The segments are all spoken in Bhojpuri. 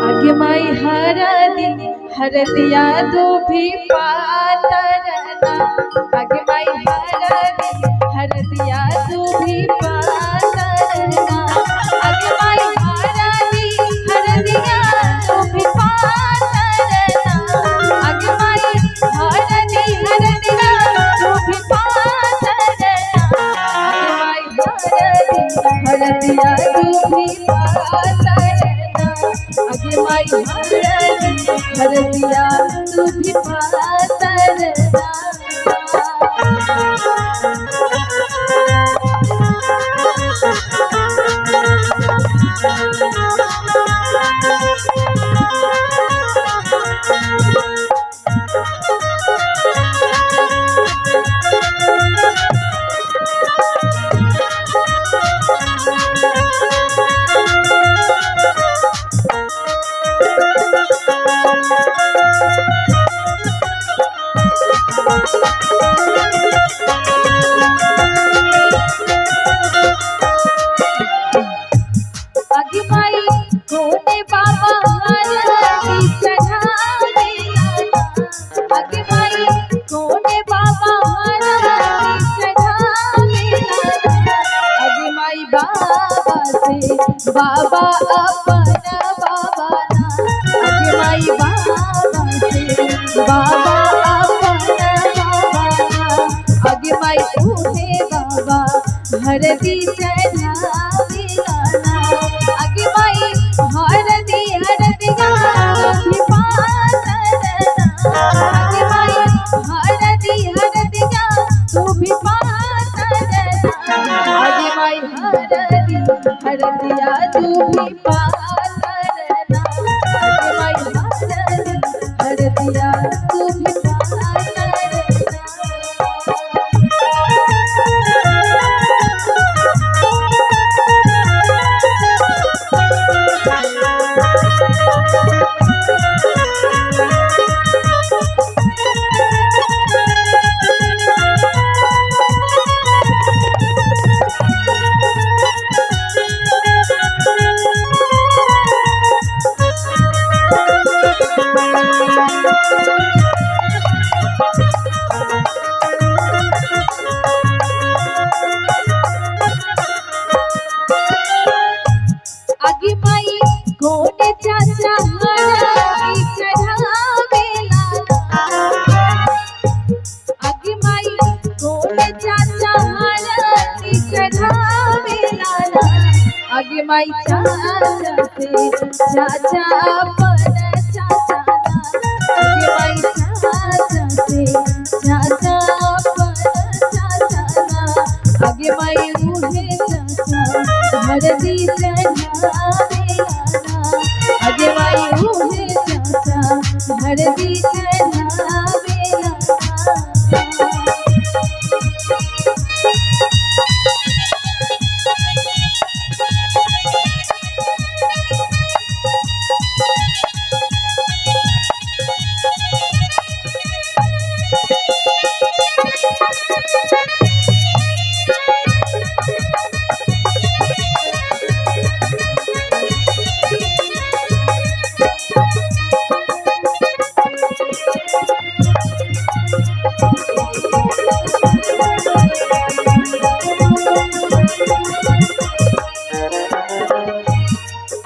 आगे माई हरदिया दूभी पातरना आगे माई हरदिया दूभी पातरना आगे माई हरदिया दूभी पातरना आगे माई हरदिया दूभी पातरना आगे माई हरदिया दूभी पातरना आगे माई हरदिया दूभी पातरना आगे माई कोने बाबा हरदी चढ़ावेला आगे माई कोने बाबा हरदी चढ़ावेला आगे माई बाबा से बाबा अपना बाबा ना आगे माई बाबा से बाबा अपना बाबा ना आगे माई कोने बाबा हरदी चढ़ावेला आगे माई हरदिया दूभी पातरना आगे माई हरदिया दूभी पातरना आगे माई हरदिया दूभी पातरना आगे माई हरदिया दूभी पातरना आगे माई कोने चाचा हरदी चढ़ावेला आगे माई कोने चाचा हरदी चढ़ावेला आगे माई चाचा से चाचा पर चाचा आगे माई चाचा से चाचा पर चाचा आगे माई रूहे चाचा हरदी चढ़ावेला आगे माई रूहे चाचा हरदी चढ़ावेला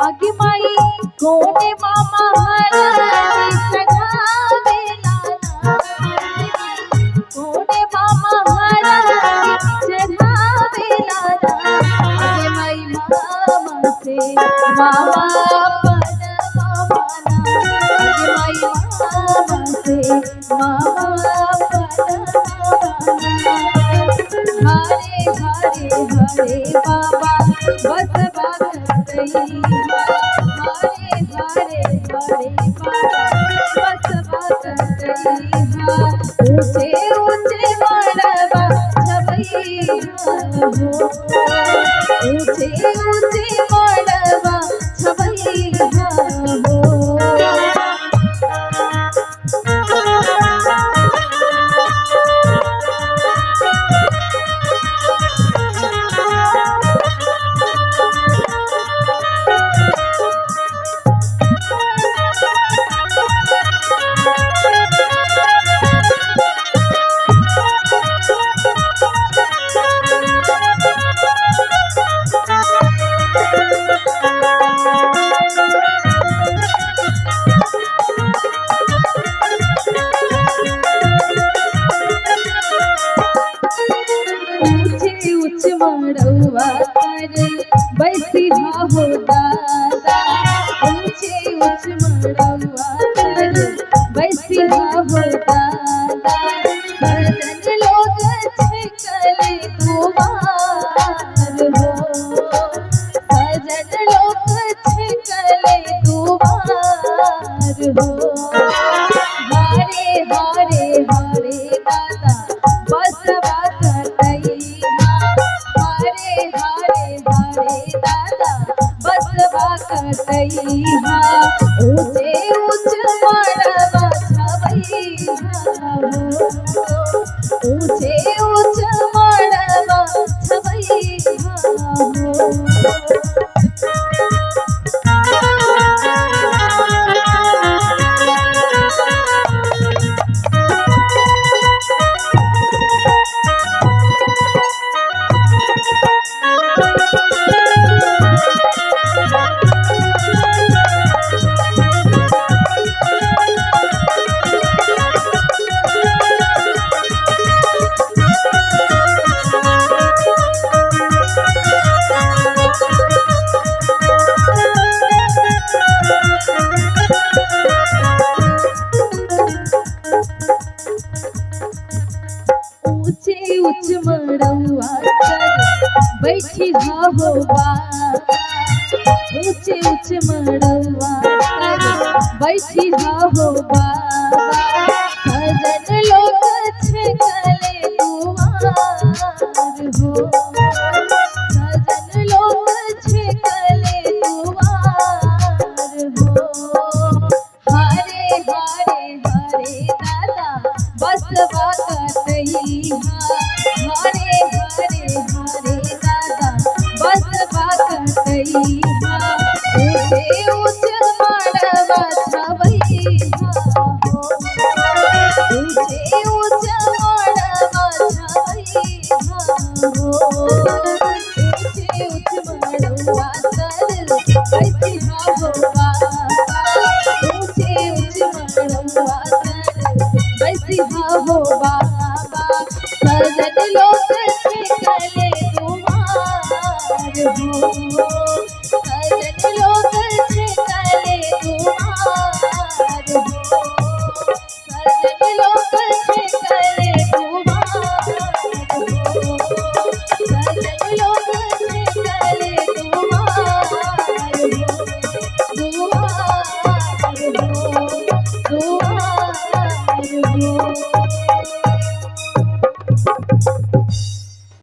आगे माई कोने मामा हरदी चढ़ावेला कोने मामा हरदी चढ़ावेला आगे माई मामा से मामा अपना बाबा ना आगे माई मामा से मामा अपना बाबा हरे हरे हरे बाबा बस बात हरे हरे हरे बाबा बस बात ऊंचे ऊंचे मड़वा छबैया हो ऊंचे ऊंचे मड़वा छबैया हो हा हो दादा ऊंचे उच मड़वा कर बैठी हा हो दादा सजन लोग छिकले दुआर हो सजन लोग छिकले दुआर हो हरे हरे हरे दादा बसवा कटैया हरे हरे हरे दादा बसवा कटैया ऊंचे उच मड़वा छवैया हो ऊंचे उच मड़वा छवैया हो ऊंचे उच मड़वा कर बैठी हा हो बाबा ऊंचे उच मड़वा कर बैठी हा हो बाबा सजन लोग छिकले दुआर हो सजन लोग छिकले दुआर हो हरे हरे हरे दादा बसवा कटैया हरे हरे हरे दादा बसवा कटैया ऊंचे उच मड़वा छवैया हो ऊंचे उच मड़वा छवैया हो ऊंचे उच मड़वा कर बैठी हा हो बाबा ऊंचे उच मड़वा कर बैठी हा हो बाबा सजन लोग छिकले दुआर हो सजन लोग छिकले दुआर हो सजन लोग छिकले दुआर हो सजन लोग छिकले दुआर हो दुआर हो दुआर